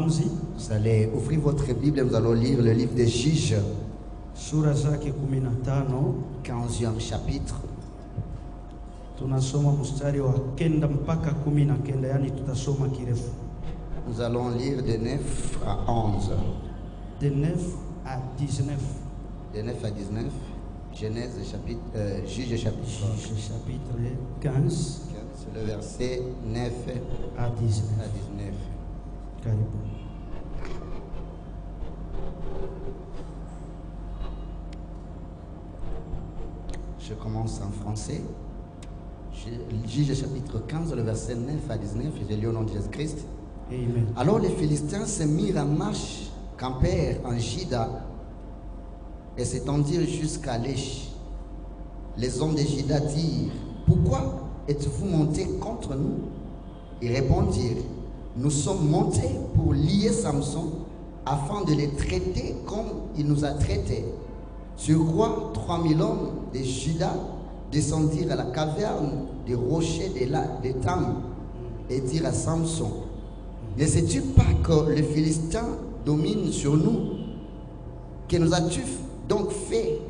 Vous allez ouvrir votre Bible et nous allons lire le livre des Juges, 15e chapitre. Nous allons lire de 9 à 11. De 9 à 19. De 9 à 19. Genèse chapitre, Juges chapitre 15. C'est le verset 9 à 19. Karibu. Je commence en français. Juges chapitre 15, le verset 9 à 19, et je lis au nom de Jésus-Christ. Amen. Alors les Philistins se mirent en marche, campèrent en Juda et s'étendirent jusqu'à Lech. Les hommes de Juda dirent: pourquoi êtes-vous montés contre nous? Ils répondirent: nous sommes montés pour lier Samson afin de les traiter comme il nous a traités. Sur quoi 3000 hommes de Juda descendirent à la caverne des rochers de Tam et dirent à Samson: ne sais-tu pas que les Philistins dominent sur nous? Que nous as-tu donc fait?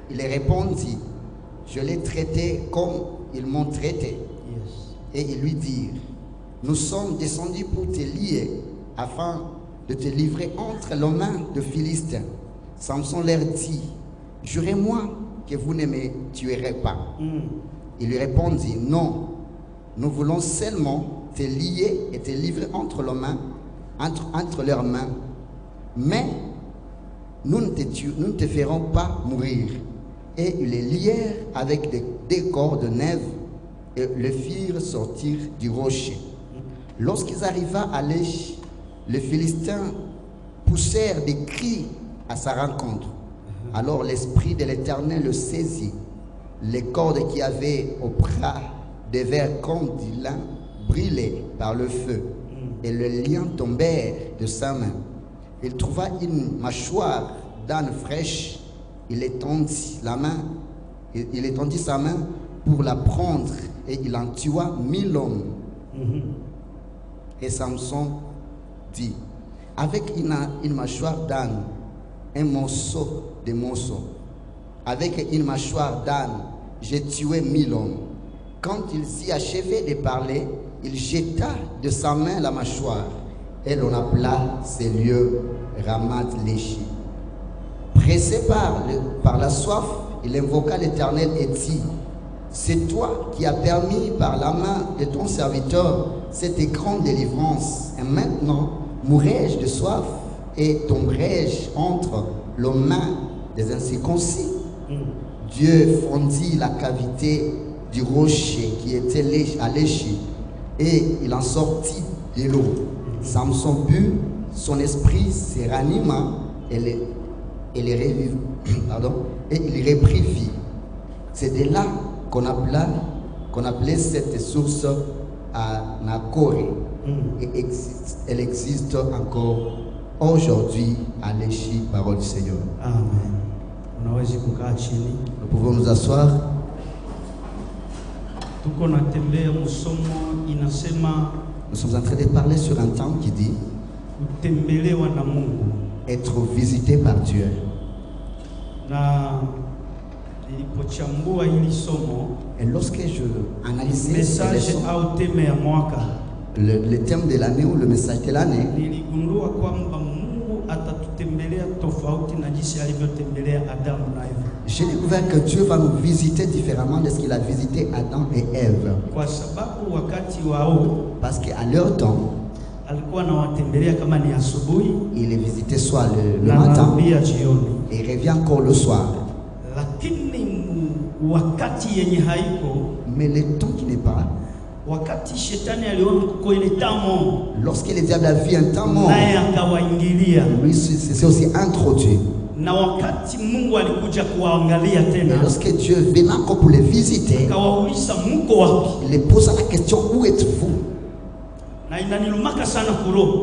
Il répondit: je l'ai traité comme ils m'ont traité. Yes. Et ils lui dirent: nous sommes descendus pour te lier afin de te livrer entre les mains de Philistins. Samson leur dit: jurez-moi que vous ne me tuerez pas. Il lui répondit: non, nous voulons seulement te lier et te livrer entre leurs mains, mais nous ne te ferons pas mourir. Et ils les lièrent avec des cordes de neige et le firent sortir du rocher. Lorsqu'ils arrivèrent à Lech, les Philistins poussèrent des cris à sa rencontre. Alors l'Esprit de l'Éternel le saisit. Les cordes qu'il y avait au bras devinrent comme du lin brûlé par le feu, et les liens tombèrent de sa main. Il trouva une mâchoire d'âne fraîche. Il étendit sa main pour la prendre, et il en tua 1000 hommes. Et Samson dit: avec une mâchoire d'âne, un morceau de morceau, avec une mâchoire d'âne, j'ai tué 1000 hommes. Quand il s'y achevait de parler, il jeta de sa main la mâchoire, et l'on appela ce lieu Ramath-Léhi. Pressé par la soif, il invoqua l'Éternel et dit: c'est toi qui as permis par la main de ton serviteur cette grande délivrance. Et maintenant, mourrai-je de soif et tomberai-je entre les mains des incirconcis? Dieu fondit la cavité du rocher qui était alléché, et il en sortit de l'eau. Samson but, son esprit se ranima et il reprit vie. C'est de là qu'on appelait cette source à Nakore. Et elle existe encore aujourd'hui à Léchi, parole du Seigneur. Amen. Nous pouvons nous asseoir. Nous sommes en train de parler sur un temps qui dit être visité par Dieu. Et lorsque je analysais le thème de l'année ou le message de l'année, j'ai découvert que Dieu va nous visiter différemment de ce qu'il a visité Adam et Ève. Parce qu'à leur temps, il les visitait soit le matin et il revient encore le soir. Mais le temps qui n'est pas, lorsque le diable a vu un temps mort, lui s'est aussi introduit. Et lorsque Dieu venait encore pour les visiter, il les posa la question: où êtes-vous?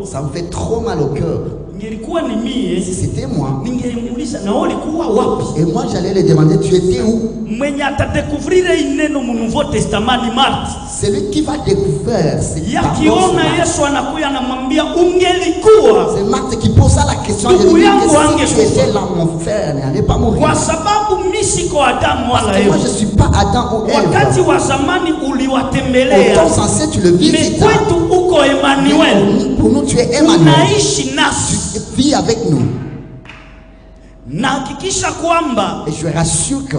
Ça me fait trop mal au cœur. Ngelikuwa ni mie, si c'était moi, ningelimuuliza na ulikuwa wapi? et moi j'allais le demander, tu étais où? Mwenye atadécouvrir ineno mu Nouveau Testament ni Marthe. Celui qui va découvrir, c'est yakiona Yesu anakuya anamwambia ungelikuwa. C'est Marthe qui posa la question. Ndugu yangu Si tu étais là, mon frère n'allait pas mourir. Kwa sababu mimi siko Adamu wala Parce que moi Eva. je suis pas Adam ou Ève. Wakati wa zamani Au uliwatembelea. temps ancien tu le visites. Mais kwetu uko Emmanuel. Pour nous tu es Emmanuel. Unaishi nasi. Tu vis avec nous. Na hakikisha kwamba et je rassure que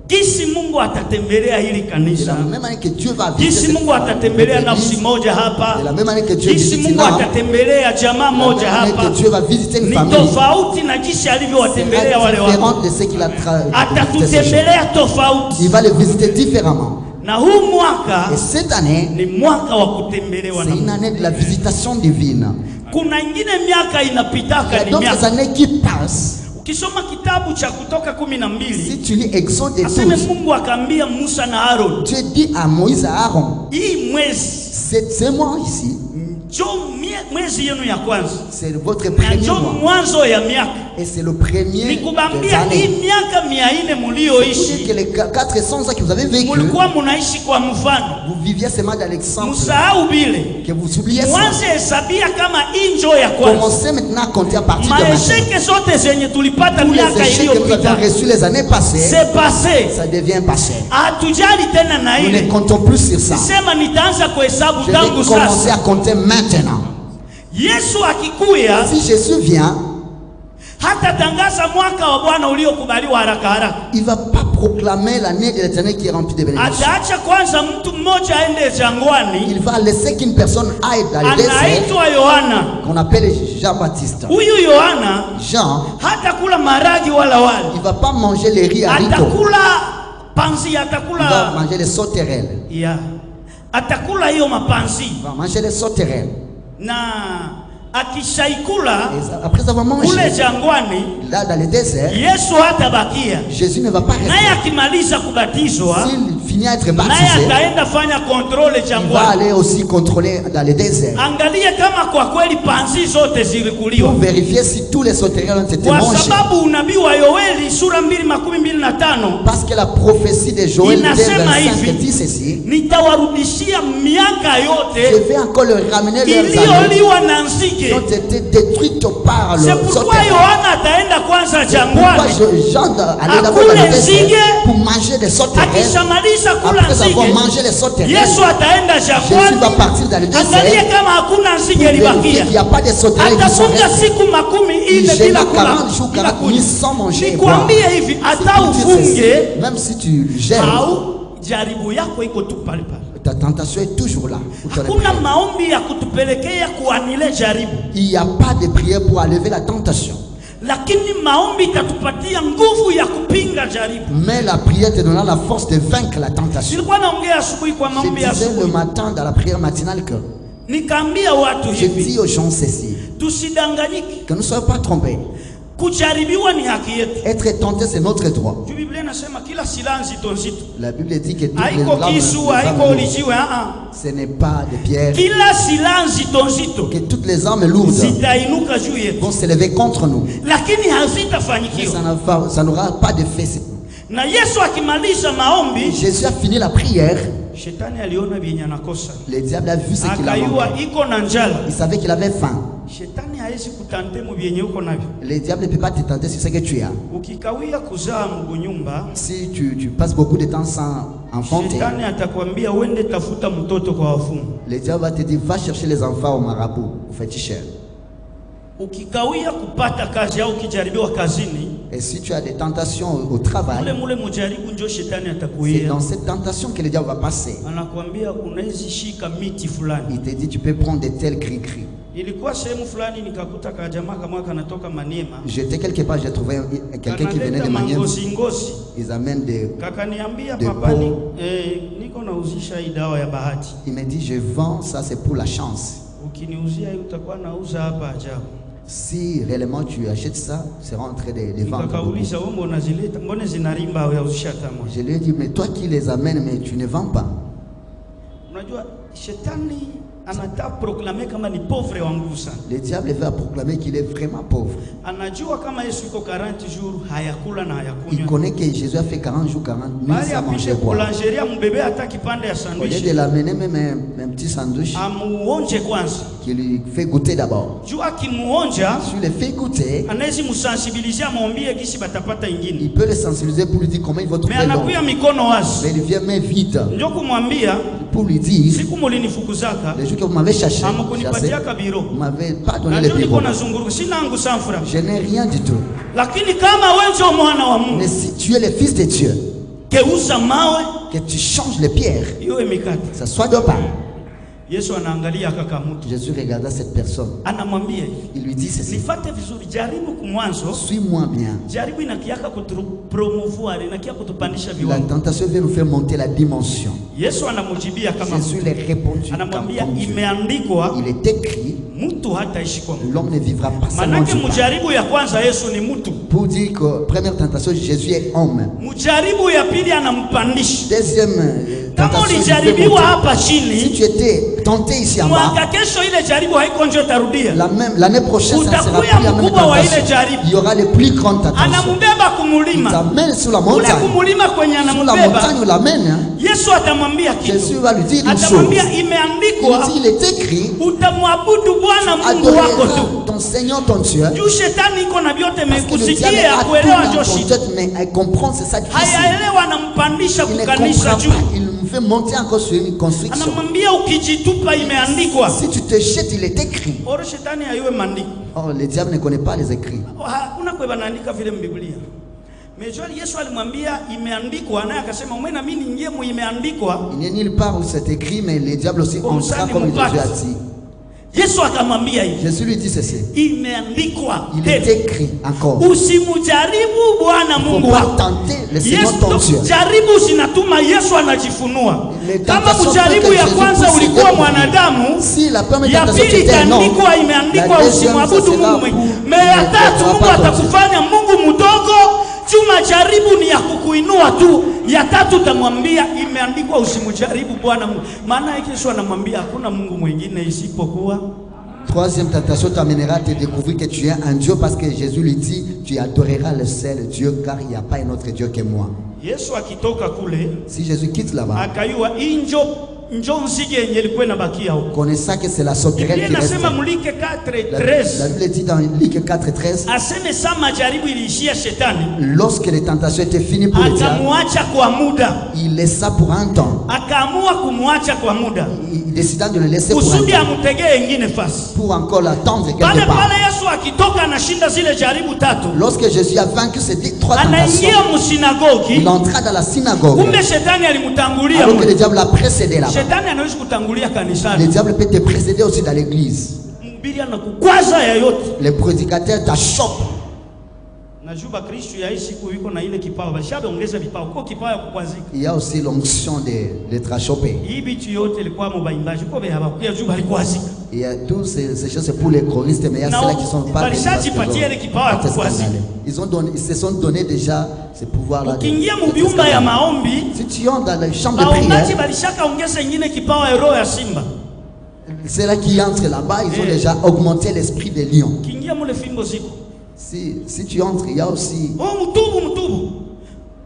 jinsi Mungu atatembelea hili kanisa, de la même année que Dieu va visiter, jinsi Mungu atatembelea nafsi moja hapa, de la même année que Dieu jinsi visite Mungu atatembelea jamaa moja hapa, que Dieu va visiter une ni famille, tofauti na jinsi alivyowatembelea wale watu. différente de ce qu'il a Atatutembelea tofauti. Il va les visiter différemment. Na huu mwaka et cette année ni mwaka wa kutembelewa c'est na une année de la visitation divine. kuna ingine miaka inapitaka ni d'autres miaka. années qui passent. Ukisoma kitabu cha Kutoka 12, Si tu lis Exode 12, aseme Mungu akaambia Musa na Aaron, Dieu dit à Moïse et à Aaron, hii mwezi c'est moi ici, mwezi yenu ya kwanza c'est votre na premier njo mois mwanzo ya miaka. et c'est le premier des Nikubambia hii années. miaka 400 Vous mulioishi dites que les 400 ans que vous avez vécu, mulikuwa munaishi kwa mfano. vous viviez seulement dans l'exemple, Musahau bile. que vous oubliez ça. Mwanze hesabia kama hii njo ya kwanza. Commencez maintenant à compter à partir de maintenant. Maesheke zote zenye tulipata Tous les miaka échecs que nous iliyopita avons reçus les années passées, c'est passé. ça devient passé. Hatujali tena na Nous ne ile. comptons plus sur ça. Sema nitaanza kuhesabu Je tangu vais commencer sasa. à compter maintenant. Yesu akikuya Si Jésus vient, hata tangaza mwaka wa Bwana uliokubaliwa haraka haraka. il ne va pas proclamer l'année de l'Éternel qui est remplie de bénédictions. Ataacha kwanza mtu mmoja aende jangwani, Il va laisser qu'une personne aille dans le désert, anaitwa Yohana. qu'on appelle Jean-Baptiste. Huyu Yohana Jean, hata kula maragi wala wali, il ne va pas manger les riz haricots. atakula panzi, Il va atakula manger les sauterelles. atakula hiyo mapanzi Il va manger les sauterelles. na akishaikula Et après avoir kule mangé, jangwani, là dans le désert, Yesu hatabakia. Jésus ne va pas Naye rester. akimaliza kubatizwa, S'il finit à être naye baptisé, ataenda fanya kontrole il va jangwani, aller aussi contrôler dans le désert angalie kama kwa kweli panzi zote zilikuliwa. pour vérifier si tous les sauterelles ont été Kwa mangés. sababu unabii wa Yoeli sura 2:25 Parce que la prophétie de Joël inasema 2:25 hivi, dit ceci: nitawarudishia miaka je yote vais encore leur ramener leurs années iliyoliwa na qui nzige. ont été détruites par le C'est pourquoi sauterelle. Yohana ataenda kwanza Pourquoi jangwani, Jean allait d'abord dans le akule désert nzige, pour manger des sauterelles. akishamaliza kula Après avoir nzige, mangé les sauterelles, Yesu ataenda Jésus jangwani, va partir dans le angalie désert kama hakuna pour nzige vérifier libakia. qu'il n'y a pas de sauterelles qui sont Atafunga restées. siku 40 Il bila gêna kula 40 jours, bila 40 nuits kunywa. sans manger et boire. Nikwambie hivi, hata Si tu dis ufunge ceci, même si tu gères, au jaribu yako iko tu pale pale. ta tentation est toujours là. Où ton Hakuna est. maombi ya kutupelekea kuanile jaribu, Il n'y a pas de prière pour enlever la tentation. lakini maombi itatupatia nguvu ya kupinga jaribu. Mais la prière te donnera la force de vaincre la tentation. Nilikuwa naongea asubuhi kwa Je maombi ya disais le asubuhi, matin dans la prière matinale que nikaambia watu je hivi, dis aux gens ceci, tusidanganyike. que nous ne soyons pas trompés. Kujaribiwa ni haki yetu. Être tenté, c'est notre droit. Juu Biblia inasema kila silaha nzito nzito, La Bible dit que toutes les haiko armes, kisu, les haiko armes ulijiwe, ce n'est pas des pierres, kila silaha nzito nzito que toutes les armes lourdes zitainuka juu yetu, vont s'élever contre nous. lakini Mais hazitafanyikiwa. ça n'aura pas d'effet. Na Yesu akimaliza maombi, Jésus a fini la prière. shetani aliona vyenye anakosa, Le diable a vu ce qu'il a akayua manqué. iko na njala. Il savait qu'il avait faim. Shetani hawezi kutante mu vyenye uko navyo. Le diable ne peut pas te tenter sur ce que tu as. Ukikawia kuzaa mgunyumba, Si tu passes beaucoup de temps sans enfanter, shetani atakwambia uende tafuta mtoto kwa wafumu. le diable va te dire va chercher les enfants au marabout, au féticheur. Ukikawia kupata kazi au ukijaribiwa kazini, Et si tu as des tentations au mule travail, mule mujaribu njo shetani c'est atakuia, dans cette tentation que le diable va passer. anakuambia unaweza shika miti fulani. Il te dit tu peux prendre de tels cris-cris. Ilikuwa sehemu fulani nikakuta kajamaa kama kanatoka Maniema, J'étais quelque part, j'ai trouvé quelqu'un qui venait de kanaleta Maniema. mangozi ngozi. Ils amènent des... Kakaniambia De papa, bon. niko nauzisha hii dawa ya bahati, Il me dit je vends ça, c'est pour la chance. ukiniuzia hii utakuwa nauza hapa ajabu. Si réellement tu achètes ça, tu seras en train de les vendre. Nikakauliza wewe mbona zileta, mbona zinarimba au yauzisha hata moja? Je lui ai dit, mais toi qui les amènes, mais tu ne vends pas. Unajua shetani anataka proclamer kama ni pauvre wa nguvu sana. Le diable veut proclamer qu'il est vraiment pauvre. Anajua kama Yesu iko 40 jours hayakula na hayakunywa. Il connaît que Jésus a fait 40 jours, 40 nuits sans manger boire. Boulangerie mbebe hata kipande ya Au sandwich. lieu de l'amener même un petit sandwich, Amuonje kwanza. qui lui fait goûter d'abord. Juu akimuonja, Si le fait goûter, anaweza msensibiliser amwambie kisi batapata ingine. il peut le sensibiliser pour lui dire comment il va trouver Mais l'homme. anakuya mikono wazi. Mais il vient main vide Ndio kumwambia pour lui dire, siku mulinifukuzaka les jours que vous m'avez chassé, amkunipatia kabiro. vous m'avez pas donné Na le ndio niko bureau. nazunguruka sina nguvu sans francs. Je n'ai rien du tout. Lakini kama wewe ndio mwana wa Mungu, Mais si tu es le fils de Dieu, geuza mawe que tu changes les pierres, iwe mikate. ça soit de pain. Yesu anaangalia kaka mtu. Jésus regarda cette personne. Anamwambia hivi, Il lui dit ceci. nifate vizuri, jaribu kumwanzo. Suis-moi bien. Jaribu inakiaka kutupromouvoir, inakia kutupandisha La viwango. tentation vient nous faire monter la dimension. Yesu anamujibia kama Jésus mtu. les répondit comme Anamwambia Dieu. imeandikwa Il est écrit, mtu hataishi kwa Mungu. l'homme ne vivra pas seulement Manake du pain. mujaribu ya kwanza Yesu ni mtu. Pour dire que première tentation, Jésus est homme. Mujaribu ya pili anampandisha. Deuxième Kama tentation, il fait ulijaribiwa monter. hapa Si chini, tu étais tenté ici en bas, mwaka kesho ile jaribu haiko njo tarudia. l'année prochaine, ça ne sera Utakuya plus la même mkubwa wa ile tentation. jaribu. Il y aura les plus grandes tentations. Anambeba Il kumulima. t'amène sur la Ule montagne. kumulima kwenye Sur la anambeba, montagne, on l'amène. Hein. Yesu atamwambia Jésus kitu. va lui dire une chose. Atamwambia Il imeandikwa, dit, il est écrit, utamwabudu Bwana Mungu wako adoreras tu. ton Seigneur, ton Dieu. Juu shetani iko na vyote Parce que le diable mekusikia a tout kuelewa dans njo ton shida. tête, mais elle comprend, c'est ça difficile. Hayaelewa, anampandisha Il ne kukanisha comprend juu. pas. Il nous fait monter encore sur une construction. Anamwambia ukijitupa imeandikwa. Si tu te jettes, il est écrit. Oro shetani hayuwe maandiko. Or, le diable ne connaît pas les écrits. Hakuna kwa banaandika vile mbiblia. Mejoli Yesu alimwambia imeandikwa, naye akasema mwe na mimi ningie mu imeandikwa. Il n'y a nulle part où c'est écrit, mais le diable aussi entra comme Jésus a dit. Yesu akamwambia hivi, Jésus lui dit ceci. imeandikwa. Il est écrit encore. Usimujaribu Bwana Il ne Mungu faut pas wako. tenter le Seigneur ton Dieu. Jaribu zinatuma Yesu anajifunua. Les Kama tentations mjaribu que ya Jésus kwanza pousse ulikuwa des mwanadamu, Si la première ya tentation pili c'était un homme, itaandikwa, imeandikwa la deuxième, ça usimwabudu sera Mungu. pour Me ya ne tatu croire Mungu pas ton Dieu. atakufanya Mungu mdogo. Chuma jaribu ni ya kukuinua tu. Ya tatu utamwambia imeandikwa usimujaribu Bwana Mungu. Maana yake Yesu anamwambia hakuna Mungu mwingine isipokuwa. Troisième tentation t'amènera à te découvrir que tu es un Dieu parce que Jésus lui dit, tu adoreras le seul Dieu car il n'y a pas un autre Dieu que moi. Yesu akitoka kule, Si Jésus quitte là-bas, akayua njo nzige yenye ilikuwa inabakia huko. connaissant que c'est la sauterelle Biblia qui reste. inasema Mlike La 4:13 Bible dit dans Luc 4:13, aseme saa majaribu iliishia shetani, lorsque les tentations étaient finies pour le diable, akamwacha kwa muda, il laissa pour un temps. akaamua kumwacha kwa muda Il décida de le laisser pour un kusudi temps, amutegee ingine fasi. pour encore l'attendre quelque Pale part. pale Yesu akitoka anashinda zile jaribu tatu, Lorsque Jésus a vaincu ces trois tentations, anaingia musinagogi. il entra dans la synagogue. Kumbe shetani alimtangulia. Alors que le diable l'a précédé là-bas. Shetani anaweza kutangulia Le kanisani, diable peut te précéder aussi dans l'église. mhubiri anakukwaza yoyote. Les prédicateurs t'achoppent. Najua Kristo ya hii siku yuko na ile kipawa, bashaongeza vipawa, kwa kipawa ya kukwazika. Il y a aussi l'onction de t'achopper. Hii bitu yote ilikuwa mubaimbaji, kwa be habakuya juu balikwazika. Il y a tous ces choses c'est pour les choristes, mais il y a Non, ceux-là qui sont pas bali shaji patie ile kipawa ya kukwazika. ils se sont donné déjà ce pouvoir-là. Ukiingia mu biumba ya maombi, Si tu entres dans la chambre de baombaji prière, balishaka ongeza ingine kipawa ya roho ya simba. ceux-là qui entrent là-bas, ils ont déjà augmenté l'esprit des lions. Ukiingia mule fimbo ziko. Si tu entres, il y a aussi... Oh, mtubu.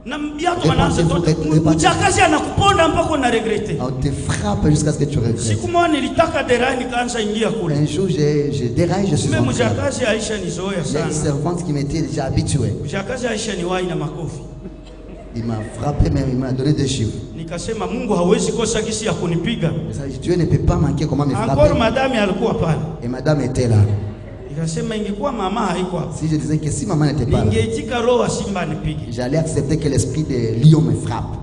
Na biatu mananza Répandez-vous. mchakazi anakuponda mpaka una regrete. On te frappe jusqu'à ce que tu regrettes. Siku moja nilitaka derai nikaanza ingia kule. Un jour, je déraille, je suis Kumbe entré. mchakazi Aisha nizoea Il y a une sana. servante qui m'était déjà habituée. Mchakazi Aisha ni wai na makofi. Il m'a frappé, mais il m'a donné des chiffres. Nikasema Mungu hawezi kosa kisi ya kunipiga. Dieu ne peut pas manquer comment me Encore frapper. madame alikuwa pale. Et madame était là. Nikasema ingekuwa mama haiko hapo, Si je disais que si maman n'était pas là, ningeitika roho wa simba anipige. j'allais accepter que l'esprit de lion me frappe.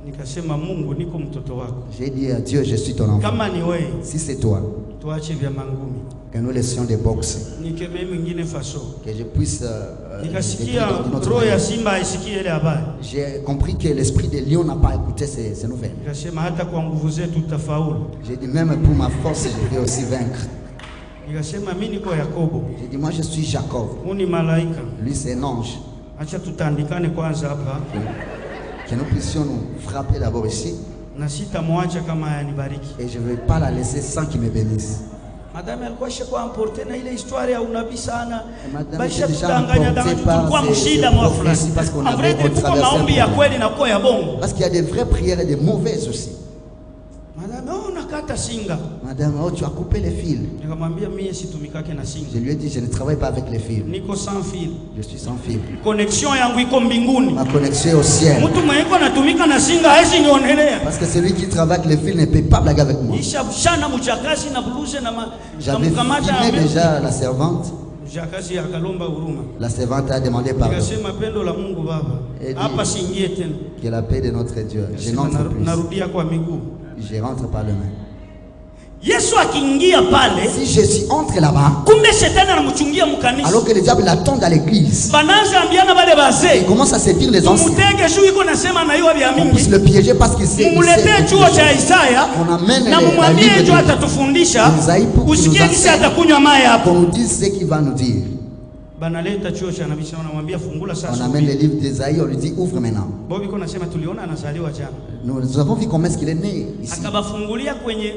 Nikasema Mungu, niko mtoto wako, J'ai dit à Dieu, je suis ton enfant. kama ni wewe Si c'est toi, tuache vya mangumi, que nous laissions des boxe, nikemee mwingine faso. que je puisse... Nikasikia décrire d'une autre roho ya manière. simba aisikie ile habari. J'ai compris que l'esprit de lion n'a pas écouté ces nouvelles. Nikasema hata kwa nguvu zetu tutafaulu. J'ai dit, même pour ma force, je vais aussi vaincre. Nikasema mimi niko Yakobo, J'ai dit, moi je suis Jacob. huu ni malaika. Lui c'est un ange. Acha tutandikane kwanza hapa, Que nous puissions nous frapper d'abord ici. na sitamwacha kama yanibariki. Et je ne vais pas la laisser sans qu'il me bénisse. Madame alikuwa shekwa amporte na ile histoire ya unabii sana. Basha tutanganya tulikuwa mshida mwa fulani. En vrai tuko maombi ya kweli na kwa ya bongo. Parce qu'il y a des vraies prières et des mauvaises aussi. Madame unakata singa. Madame, oh, tu as coupé les fils. Nikamwambia mimi situmikake na singa. Je lui ai dit je ne travaille pas avec les fils. Niko sans fil. Je suis sans fil. Connexion yangu iko mbinguni. Ma connexion est au ciel. Mtu mwenye anatumika na singa hawezi nionelea. Parce que celui qui travaille avec les fils ne peut pas blaguer avec moi. Ishashana mchakazi na bluze na j'avais filmé déjà la servante. Mchakazi akalomba huruma. La servante a demandé pardon. Nikasema pendo la Mungu Baba. Hapa siingie tena. Que la paix de notre Dieu. Je n'entre plus. Narudia kwa miguu. Je rentre par le main. Yesu akiingia pale, si Jésus entre là-bas, kumbe shetani anamchungia mkanisa. Alors que le diable l'attend dans l'église, banaanza ambiana bale bazee, il commence à séduire les anciens. Tumutege juu iko nasema na yeye vya mingi. On puisse le piéger parce qu'il sait. Mumuletee chuo cha Isaya. On amène na mumwambie ndio atatufundisha. Usikie kisa atakunywa maji hapo. On nous dit ce qu'il va nous dire. Banaleta chuo cha nabii sana wanamwambia fungula sasa. On amène le livre d'Isaïe, on lui dit ouvre maintenant. Bobi iko nasema tuliona anazaliwa jana. Nous avons vu comment est-ce qu'il est né ici. Akabafungulia kwenye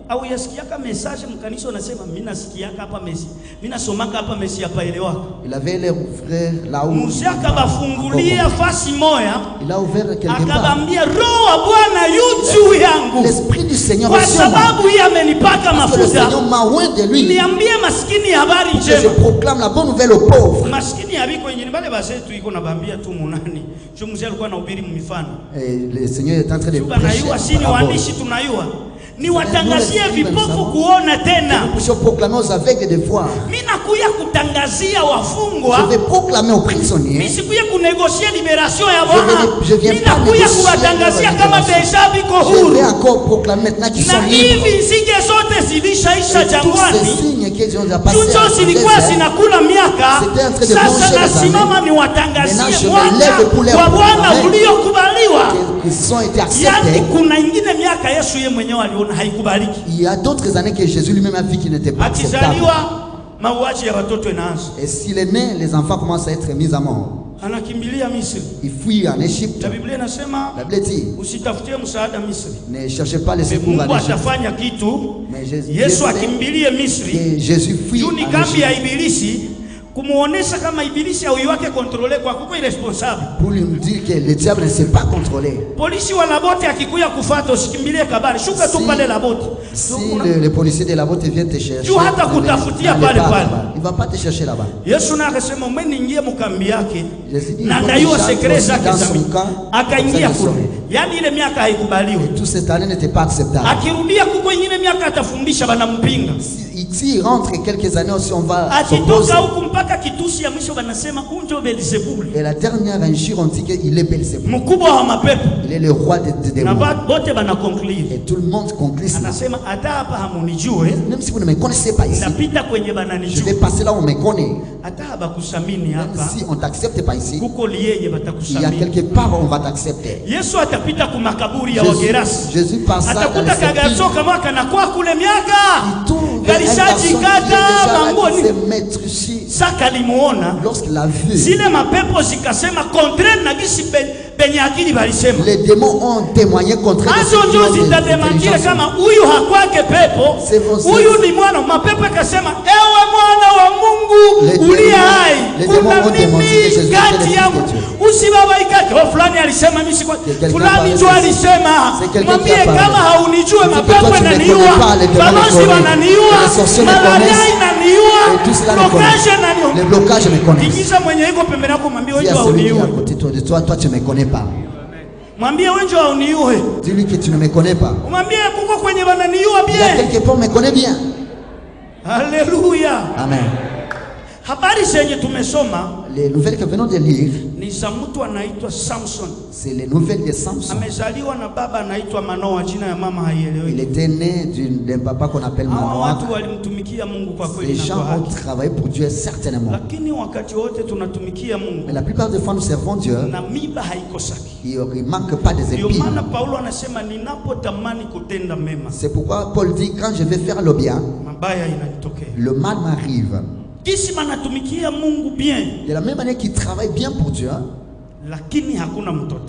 au yasikiaka message mkanisa unasema mimi nasikiaka hapa mesi. Mimi nasomaka hapa mesi hapa elewaka. Il avait les frères là où Musa akabafungulia fasi moya. Il a ouvert quelque part. Akabambia roho wa Bwana yu juu yangu. L'esprit du Seigneur kwa sababu yeye amenipaka mafuta. Le Seigneur m'a oint de lui. Niambie maskini habari njema. Je proclame la bonne nouvelle aux pauvres. Maskini habiko nyingine bale base tu iko nabambia tu munani. Jo mzee alikuwa anahubiri mifano. Le Seigneur est en train de prêcher. Sisi waandishi tunayua. Ni watangazie vipofu kuona tena. Je proclamer aux aveugles de voir. Mimi nakuya kutangazia wafungwa. Je vais proclamer aux prisonniers. Mimi sikuya kunegocier libération ya Bwana. Mimi nakuya kuwatangazia kama deja biko huru. Je vais encore proclamer maintenant qu'ils sont libres. Na hivi zige zote zilishaisha jangwani. Chucho zilikuwa zinakula miaka. Sasa nasimama ni watangazie mwana wa Bwana uliokubaliwa. Ils ont été acceptés. Kuna ingine miaka Yesu yeye mwenyewe aliona haikubaliki. Il y a d'autres années que Jésus lui-même a vu qu'il n'était pas acceptable. Akizaliwa mauaji ya watoto inaanza. Et s'il est né, les enfants commencent à être mis à mort. Anakimbilia Misri. Il fuit en Égypte. La Biblia inasema la Bible dit usitafutie msaada Misri. Ne cherchez pas les secours en Égypte. Atafanya kitu. Yesu akimbilie Misri. Jésus fuit en kambi ya ibilisi. Kumuonesha kama ibilisi au yake contrôler kwa kuko irresponsable. Pour lui dire que le diable ne sait pas contrôler. Polisi wa Labote akikuya kufuata usikimbilie kabari. Shuka tu pale Labote. Si le policier de Labote vient te chercher. Tu hata kutafutia pale pale. Il va pas te chercher là-bas. Yesu na akasema umeniingia mkambi yake. Na ndaiwa secret zake za akaingia kule. Yaani ile miaka haikubaliwi. Tout cette année n'était pas acceptable. Akirudia kuko ingine miaka atafundisha banampinga. Si rentre quelques années aussi on va akitoka huko mpaka kitusi ya mwisho banasema unjo Beelzebul. Et la dernière injure on dit qu'il est Beelzebul. Mkubwa wa mapepo. Il est le roi des démons. Na bote bana conclure. Et tout le monde conclut ça. Anasema hata hapa hamunijue. Même si vous ne me connaissez pas ici. Napita kwenye bananijua. Je vais passer là où on me connaît. Hata habakusamini hapa. Si on t'accepte pas ici. Kuko liye batakusamini. Il y a quelque part on va t'accepter. Yesu atapita ku makaburi ya Wagerasi. Jésus passe ça. Atakuta kagazo kama kana kwa kule miaka. Galishaji kata mangoni. Saka limuona. Lorsqu'il a vu. Zile mapepo zikasema contraire na gisi benye akili balisema. Les démons ont témoigné contre les azo ndio zitademantia kama huyu hakwake pepo. Huyu ni mwana mapepo akasema ewe mwana wa Mungu uliye hai. Kuna nini kati yangu? Usibabaikake. Fulani alisema mimi siko. Fulani tu alisema mwambie kama haunijue mapepo yananiua. Balozi wananiua. Malaria inaniua. Les blocages me connaissent. Ingiza mwenye iko pembeni yako mwambie wewe hauniue. Toi tu me connais pas. Mwambie wewe hauniue. Dis-lui que tu ne me connais pas. Mwambie kuko kwenye wananiua bien. Il y a quelque part me connaît bien. Alléluia. Amen. Habari zenye tumesoma les nouvelles que venons de lire ni za mtu anaitwa Samson. C'est les nouvelles de Samson. Amezaliwa na baba anaitwa Manoa, jina ya mama haieleweki. Il était né d'un papa qu'on appelle Manoa. Watu walimtumikia Mungu kwa kweli na kwa haki. Les gens ont travaillé pour Dieu certainement. Lakini wakati wote tunatumikia Mungu. Mais la plupart des fois nous servons Dieu. Na miba haikosaki. Il manque pas des épines. Ndio maana Paulo anasema ninapotamani kutenda mema. C'est pourquoi Paul dit quand je vais faire le bien, mabaya inanitokea. Le mal m'arrive. Kisi manatumikia Mungu bien. De la même manière qu'il travaille bien pour Dieu,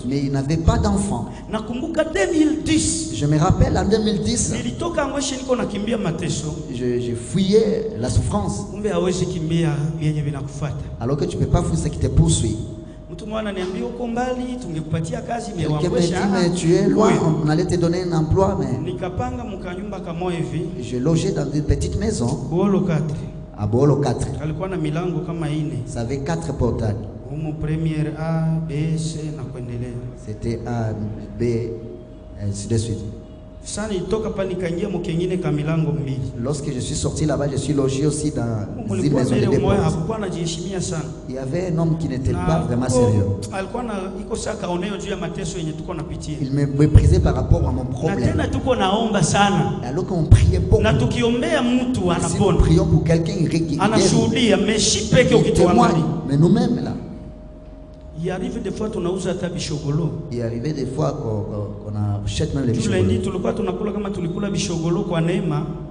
Mais il n'avait pas d'enfant. Je me rappelle en 2010, je fouillais la souffrance. Alors que tu ne peux pas fouiller ce qui te poursuit. Quelqu'un m'a dit, mais tu es loin, on allait te donner un emploi. Mais je logeais dans une petite maison à Boolo 4. Ça avait 4 portails. C'était A, B, ainsi de suite. Lorsque je suis sorti là-bas, je suis logé aussi dans une maison de dépôt. Il y avait un homme qui n'était pas vraiment sérieux. Il me méprisait par rapport à mon problème. Alors qu'on priait beaucoup, si nous prions pour quelqu'un, il témoigne. Mais nous-mêmes là, il arrive des fois qu'on a bishogolo. Il arrivait des fois qu'on achète même les bishogolo.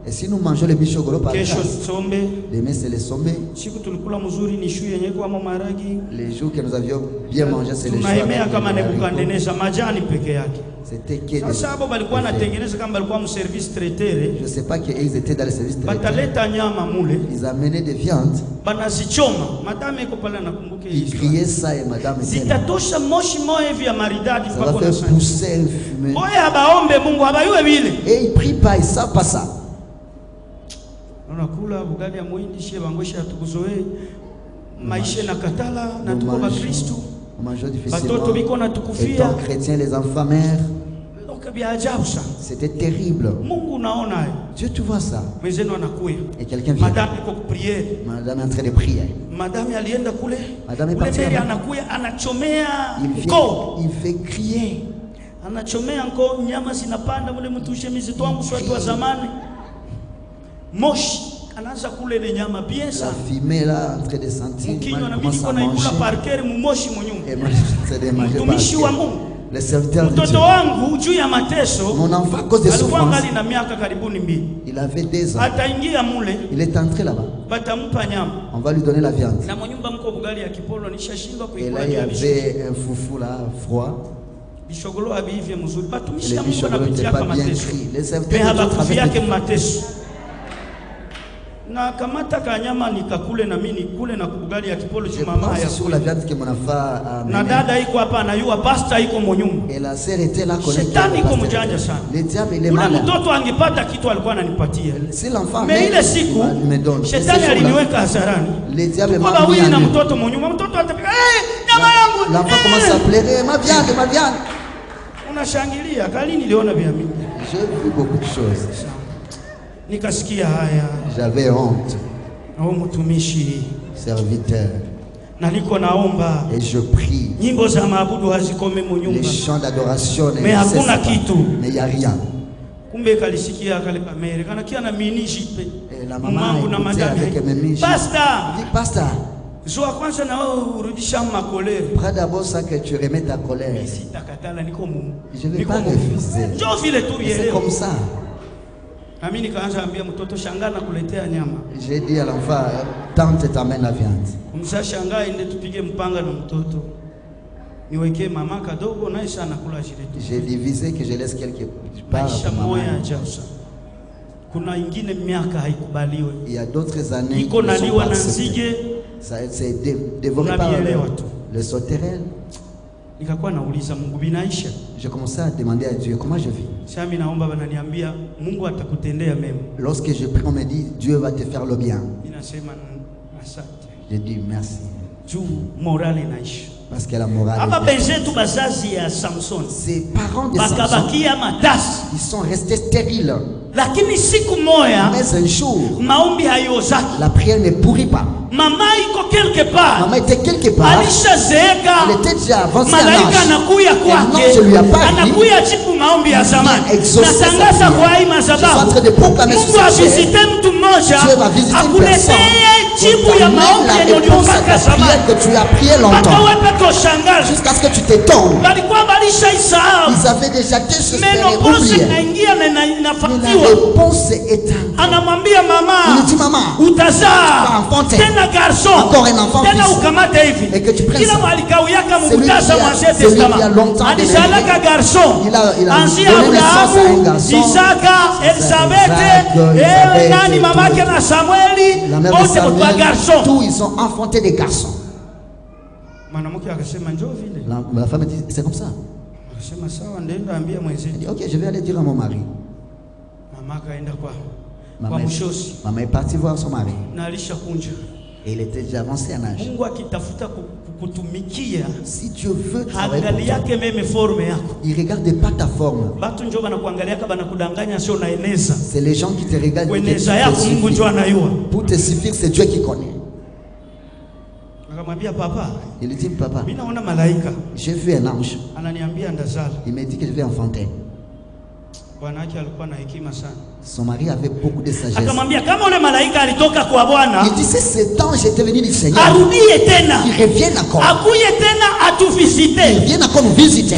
Et si nous mangeons les bishogolo par grâce, demain c'est les sommets. Les jours que nous avions bien mangé, c'est les jours. C'était qui? Je ne sais pas qu'ils étaient dans le service traiteur. Ils amenaient des viandes. Ils criaient ça et madame était là. Ça va faire pousser un fumée. Et ils ne prient pas, ils ne savent pas ça. On mange difficilement. Étant chrétien, les enfants mères. C'était terrible. Dieu, tu vois ça. Et quelqu'un vient. Madame est en train de prier. Madame est partie. Il fait crier. La fumée là en train de sentir. Commence à manger. Et moi, c'est de manger par le serviteur de Dieu. Mon enfant, à cause des souffrances, il avait 2 ans. Il est entré là-bas. On va lui donner la viande. Et là, il y avait un foufou là, froid. Et les bichogolos n'étaient pas bien cuits. Les serviteurs de Dieu traversaient. Je pense sur la viande que mon enfant a amené. Et la sœur était là connectée. Le diable il est malin. Si l'enfant me donne, le diable m'a mis en nous. L'enfant commence à pleurer. Ma viande, ma viande. J'ai vu beaucoup de choses. J'avais honte. Serviteur. Et je prie. Les chants d'adoration ne cessent pas. Mais il n'y a rien. Et la maman écoutait avec mes miches. Pasteur, prends d'abord ça que tu remets ta colère. Je ne vais pas refuser. C'est comme ça. J'ai dit à l'enfant, tante t'amène la viande. J'ai divisé que je laisse quelque part. Il y a d'autres années qui ne sont pas acceptées. Ça c'est dévoré par le sauterelle. Je commençais à demander à Dieu comment je vis. Lorsque je prie, on me dit Dieu va te faire le bien. Je dis merci. Parce que la morale ses parents de Samson, ils sont restés stériles. Mais un jour, la prière ne pourrit pas. Maman était quelque part. Elle était déjà avancée en âge. Et l'ange lui a parlé. Il vient exaucer sa prière. Je suis en train de proclamer sur cette chair. Dieu va visiter une personne. Et t'amène la réponse à ta prière que tu as prié longtemps. Jusqu'à ce que tu t'étonnes. Ils avaient déjà désespéré, oublié. Mais la réponse est éteinte. Il dit maman, tu vas enfanter encore un enfant fils. Et que tu prennes ça. celui qui a longtemps aimé. Il a donné naissance à un garçon. Isaac, Elisabeth, nani mamake na Samueli, la mère de Samuel, tous ils ont enfanté des garçons. La femme dit, c'est comme ça. Elle dit, ok, je vais aller dire à mon mari. Maman est partie voir son mari. Et il était déjà avancé en âge. Si Dieu veut travailler pour toi, il ne regarde pas ta forme. C'est les gens qui te regardent pour te suffire, c'est Dieu qui connaît. Il dit, papa, j'ai vu un ange. Il m'a dit que je vais enfanter. Son mari avait beaucoup de sagesse. Il dit, c'est cet ange était venu du Seigneur. Il revient encore. Il vient encore nous visiter.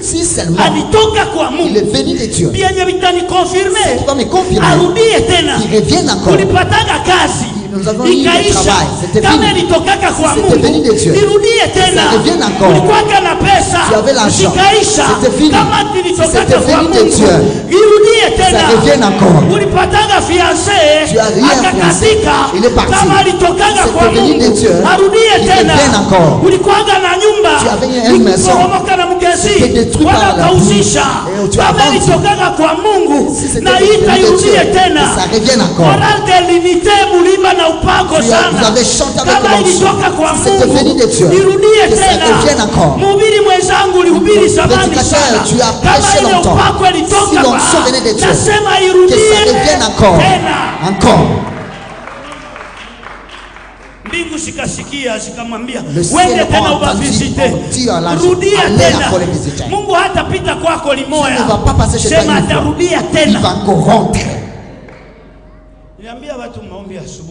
Si seulement il est venu de Dieu, il va me confirmer. Il revient encore. Nous avons eu le travail. C'était venu de Dieu. Ça revient encore. Tu avais l'argent. C'était fini. C'était venu de Dieu. Ça revient encore. Tu as rien fiancé. Il est parti. C'était venu de Dieu. Il revient encore. Tu avais une maison. C'était détruit par la pluie. Et tu as vendu. Si c'était venu de Dieu, ça revient encore. Vous avez chanté avec l'onction. C'était venu de Dieu. Que ça revienne encore. Prédicateur, tu as prêché longtemps. Si l'onction venait de Dieu, que ça revienne encore. Encore. Le ciel a entendu dire à l'ange, allez encore les visiter. Tu ne vas pas passer chez toi une fois. Il va encore rentrer.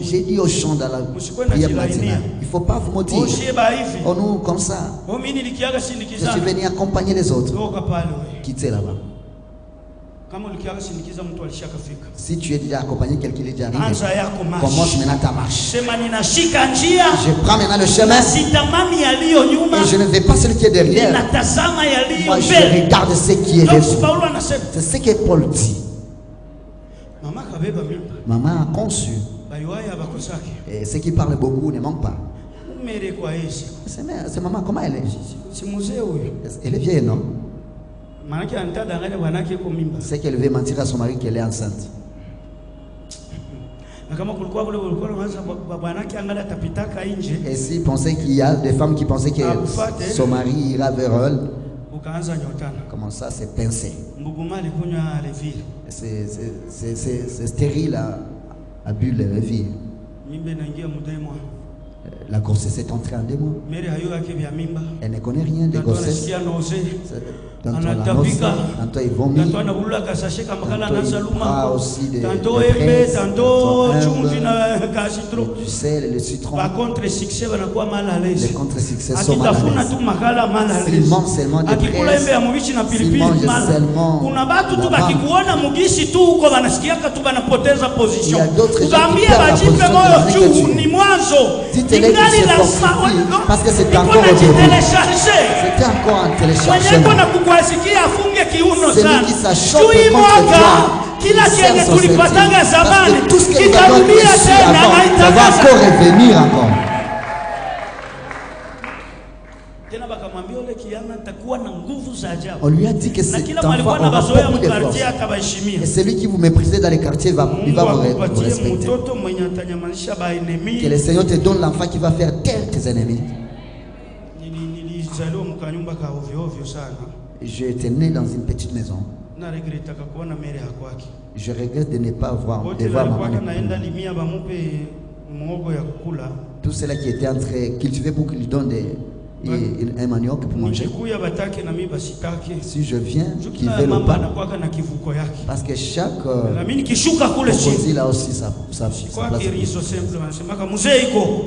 J'ai dit aux gens dans la prière matinale, il ne faut pas vous mentir. Oh nous, comme ça, je suis venu accompagner les autres. Quittez là-bas. Si tu es déjà accompagné, quelqu'un est déjà arrivé, commence maintenant ta marche. Je prends maintenant le chemin et je ne vais pas celui qui est derrière. Moi je regarde ce qui est devant. C'est ce que Paul dit. Maman a conçu. Et ceux qui parlent beaucoup ne manquent pas. C'est maman, comment elle est? Elle est vieille, non? C'est qu'elle veut mentir à son mari qu'elle est enceinte. Et s'il pensait qu'il y a des femmes qui pensaient que son mari ira vers elle, comment ça, c'est pincé. C'est stérile à bu le réveil. La grossesse est entrée en 2 mois. Elle ne connaît rien de grossesse. Tantôt la noce, tantôt il vomit, tantôt il prend aussi des fraises, tantôt du sel et le citron. Les contre-succès sont mal à l'aise. S'ils mangent seulement des fraises, s'ils mangent seulement il y a d'autres gens qui perdent la position de dites-les qu'ils se fortifient parce que c'était encore au début. C'était encore un téléchargement. Celui qui s'achoppe contre toi, il sert son septième. Parce que tout ce que nous avons reçu avant, ça va encore revenir encore. On lui a dit que cet enfant aura beaucoup de force. Et celui qui vous méprisait dans les quartiers, il va vous respecter. Que le Seigneur te donne l'enfant qui va faire taire tes ennemis. Je étais né dans une petite maison. Je regrette de ne pas voir maman. Tout cela qui était en train cultiver pour qu'il lui donne un manioc pour manger. Si je viens, qu'il veut le pas. Parce que chaque opposé a aussi sa place.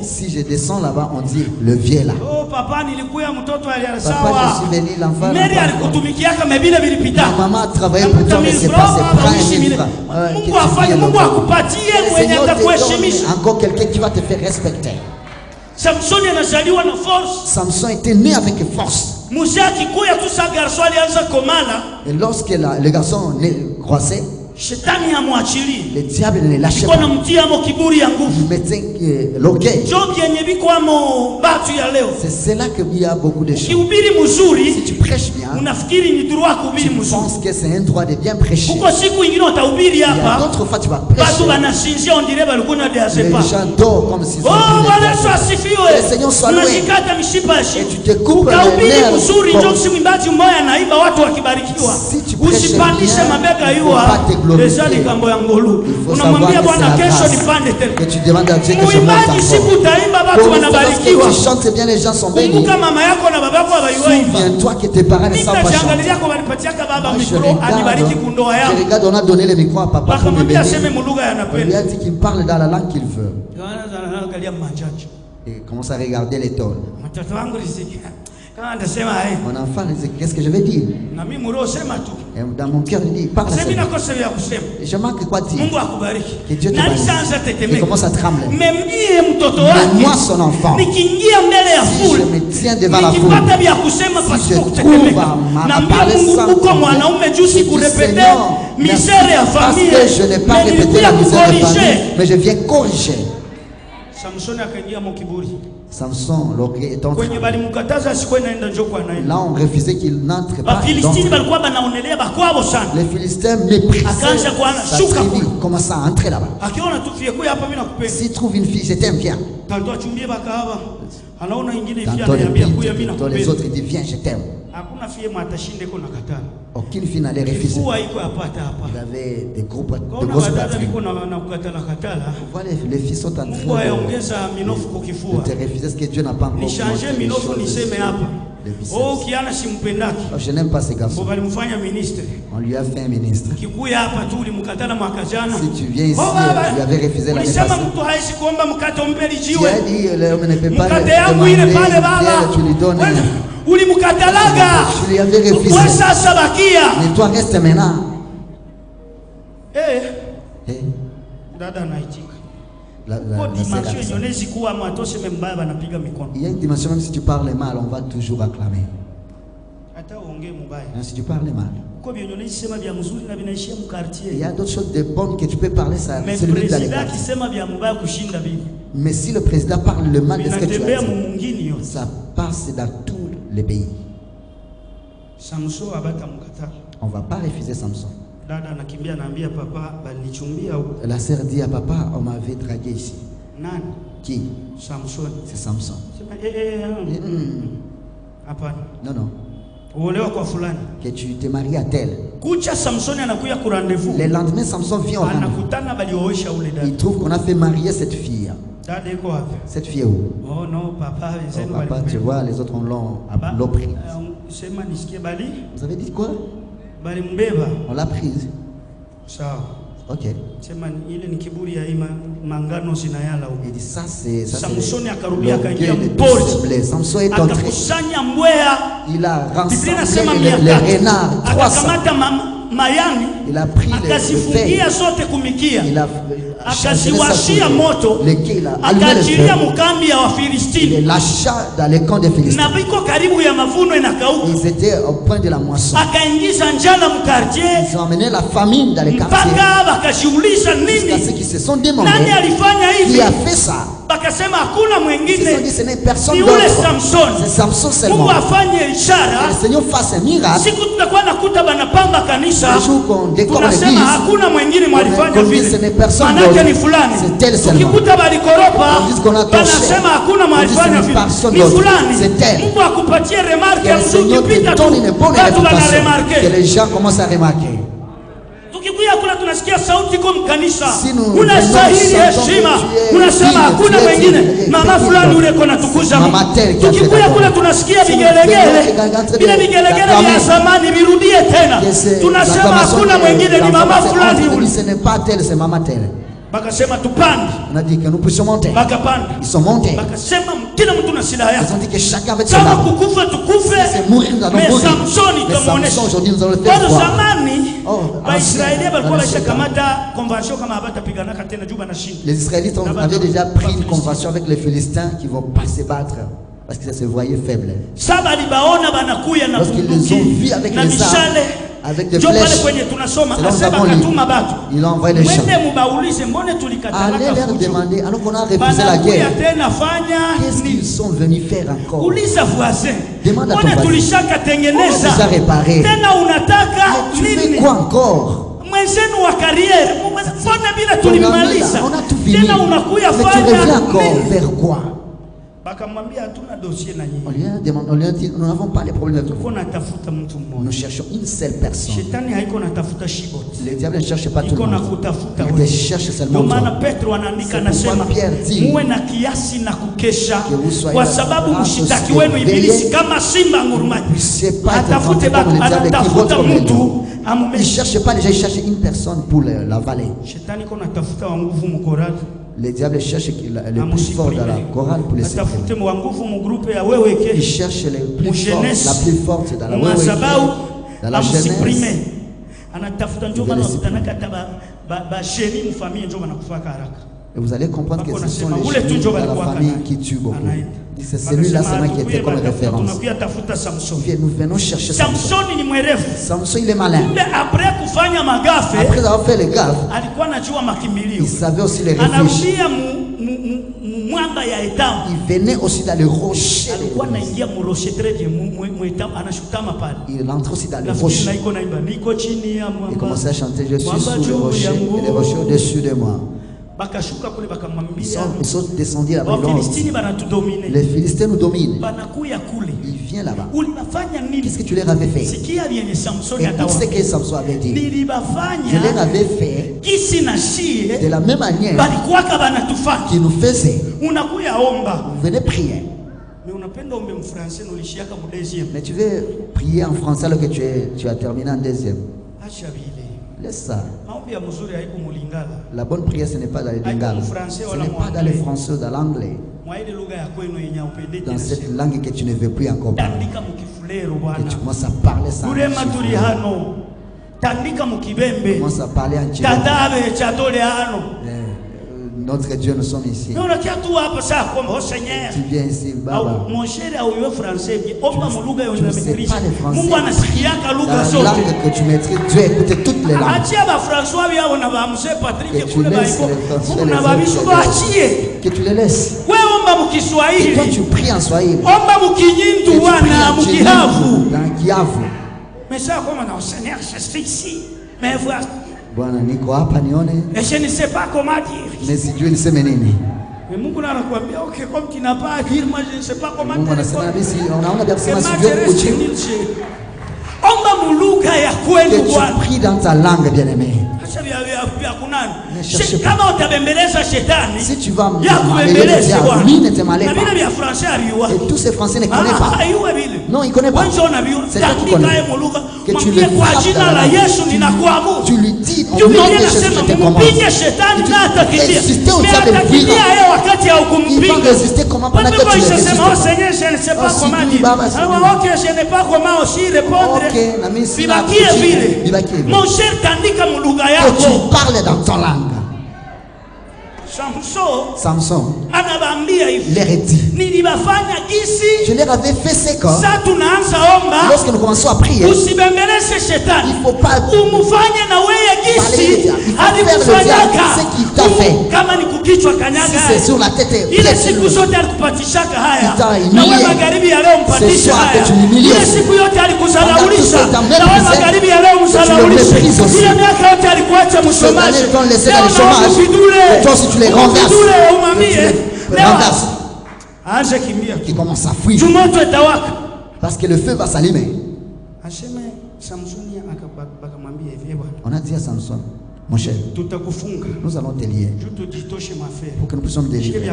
Si je descends là-bas, on dit le vieux là. Papa, je suis venu, l'enfant. Ma maman a travaillé pour toi, mais c'est pas ses bras et mes bras. Le Seigneur te donne encore quelqu'un qui va te faire respecter. Samson était né avec force. Et lorsque le garçon croissait, le diable ne lâchait pas. Il mettait l'orgueil. C'est cela qu'il y a beaucoup de choses. Si tu prêches bien, tu penses que c'est un droit de bien prêcher. Il y a d'autres fois tu vas prêcher. Les gens dorment comme s'ils ont le Seigneur soit loué. Et tu te coupes les nerfs. Si tu prêches bien, il ne faut pas te glorifier. Il faut savoir que c'est la grâce que tu demandes à Dieu que je monte encore. Lorsque tu chantes bien, les gens sont bénis. Souviens-toi que tes parents ne savent pas chanter. Je regarde, on a donné le micro à papa pour me bénir. On lui a dit qu'il parle dans la langue qu'il veut. Et commence à regarder les tôles. Mon enfant dit, qu'est-ce que je vais dire? Et dans mon cœur, il dit, parle à Seigneur. Je manque quoi dire? Que Dieu te bénisse. Il commence à trembler. Mais moi, son enfant, si je me tiens devant la foule, si je trouve à parler sans compter, je dis, Seigneur, parce que je n'ai pas répété la misère de famille, mais je viens corriger. Samson, l'orgueil est entré. Là, on refusait qu'il n'entre pas. Les Philistins méprisaient sa tribu. Commence à entrer là-bas. S'il trouve une fille, je t'aime bien. Tantôt les autres, ils disent, viens, je t'aime. Aucune fille n'allait refuser. Il avait des grosses batteries. Voilà, les filles sont en train de te refuser ce que Dieu n'a pas encore montré. Je n'aime pas ces garçons. On lui a fait un ministre. Si tu viens ici, il avait refusé l'année passée. Tu as dit, l'homme ne peut pas demander, tu lui donnes. Je lui avais refusé. Mais toi reste maintenant. Il y a une dimension, même si tu parles mal, on va toujours acclamer. Même si tu parles mal, il y a d'autres choses de bonnes que tu peux parler, ça c'est le but dans les quartiers. Mais si le président parle le mal de ce que tu as dit, ça passe dans tout le pays. On ne va pas refuser Samson. La sœur dit à papa, on m'avait dragué ici. Qui? C'est Samson. Non, non. Que tu te maries à tel. Le lendemain, Samson vient au rendez-vous. Il trouve qu'on a fait marier cette fille. Cette fille est où? Oh non, papa. Oh, papa, tu vois, les autres l'ont prise. Vous avez dit quoi? On l'a prise. Ok. Il dit ça c'est Samson est entré. Il a rassemblé les renards 300. Il a pris les feuilles. Il a akaziwashia moto, akaachilia mkambi ya Wafilisti. Il lâcha dans les camps des Philistins. Na biko karibu ya mavuno inakauka. Ils étaient au point de la moisson. Akaingiza njala mkartie. Ils ont amené la famine dans les quartiers. Mpaka bakajiuliza nini? Jusqu'à ceux qui se sont demandé. Nani alifanya hivi? Qui a fait ça? Bakasema hakuna mwingine. Ils ont dit ce n'est personne d'autre. C'est Samson seulement. Mungu afanye ishara. Le Seigneur fasse un miracle. Siku tutakuwa nakuta banapamba kanisa. Tunasema hakuna mwingine mwalifanya vile. Ce n'est personne d'autre. C'est tel seulement. Ukikuta balikoropa. Banasema hakuna mwalifanya vile. Ni fulani. C'est tel. Mungu akupatie remarque ya mtu ukipita tu. Watu wanaremarke. Que les gens commencent à remarquer. Tukikuya kula tunasikia sauti kwa mkanisa. Unastahili heshima. Unasema hakuna mwingine. Mama fulani ule kona tukuza. Tukikuya kula tunasikia vigelegele. Vile vigelegele vya zamani virudie tena. Tunasema hakuna mwingine ni mama fulani ule. Ce n'est pas tel, c'est mama tel. Bakasema tupande. On a dit que nous puissions monter. Bakapanda. Ils sont montés. Bakasema kila mtu na silaha yake. Ils ont dit que chacun avec son arme. Kama kukufa tukufe. C'est mourir, nous allons mourir. Mais Samson aujourd'hui nous allons le faire voir. Les Israélites avaient déjà pris une convention avec les Philistins qui vont pas se battre parce qu'ils se voyaient faibles. Lorsqu'ils les ont vus avec les armes, avec des flèches, ils ont envoyé les chants. Allez leur demander, alors qu'on a refusé la guerre, qu'est-ce qu'ils sont venus faire encore? Demande à ton voisin, on a déjà réparé. Tu fais quoi encore? On a tout fini, mais tu reviens encore vers quoi? On lui a dit, nous n'avons pas les problèmes avec vous. Nous cherchons une seule personne. Le diable ne cherche pas tout le monde. Il cherche seulement toi. C'est pourquoi Pierre dit que vous soyez il ne cherche pas déjà, il cherche une personne pour la vallée. Le diable cherche le plus fort dans la chorale pour les supprimer. Il cherche les plus forts, la plus forte dans la dans la jeunesse. Et vous allez comprendre que ce sont les génies dans la famille qui tuent beaucoup. C'est celui-là seulement qui était comme référence. Nous venons chercher Samson. Samson, il est malin. Après avoir fait les gaffes, il savait aussi les refuges. Il venait aussi dans le rocher. Il entre aussi dans le rocher. Il commençait à chanter, je suis sous le rocher et le rocher au-dessus de moi. Ils sont descendus là-bas. Les Philistins nous dominent. Il vient là-bas. Qu'est-ce que tu leur avais fait? Et tout ce que Samson avait dit, je leur avais fait de la même manière qu'ils nous faisaient. Vous venez prier. Mais tu veux prier en français alors que tu as terminé en deuxième. Laisse ça. La bonne prière, ce n'est pas dans les lingala. Ce n'est pas dans le français ou dans l'anglais. Dans cette langue que tu ne veux plus encore parler. Et tu commences à parler ça. Tu commences à parler en Tchibé. Notre Dieu, nous sommes ici. Tu viens ici, Baba. Tu ne sais pas le français. Dans la langue que tu maîtrises, tu écoutes toutes les langues. Et tu laisses les français, que tu les laisses. Et toi, tu pries en Swahili. Et tu pries en Kihavu. Dans Kihavu. Mais ça, comment Seigneur, je suis ici. Mais voilà. Bwana niko hapa nione. Et je ne sais pas comment dire. Mais sijui niseme nini. Mais Mungu anakuambia okay, comme tu n'as pas à dire, moi je ne sais pas comment dire. Mungu anasema basi unaona vya kusema sivyo kujibu. Omba mulugha ya kwenu Bwana. Tu pries dans ta langue bien-aimé. Kama utabembeleza shetani, si tu vas m'embeleza, lui ne te malais pas. Et tous ces Français ne connaissent pas. Non, ils ne connaissent pas. C'est toi qui connais. Que tu le frappes dans la langue. Tu lui dis au nom de Jésus, je te commande. Tu résister au diable de vivre. Il va résister comment pendant que tu le résistes. Seigneur, je ne sais pas comment dire. Ok, je n'ai pas comment aussi répondre. Mon cher, tandika mulugha yako. Que tu parles dans ton langue. Samson leur a dit, je leur avais fait ce corps. Lorsque nous commençons à prier, il ne faut pas parler le diable. Il faut faire le diable ce qu'il t'a fait. Si c'est sur la tête, il t'a humilié. C'est soit que tu l'humilies aussi. Pendant tout ce temps, même que tu le méprises aussi. Ces années t'ont laissé dans le chômage. Et toi aussi tu les renverses. Qui commence à fuir. Parce que le feu va s'allumer. On a dit à Samson, mon cher, nous allons te lier pour que nous puissions délivrer.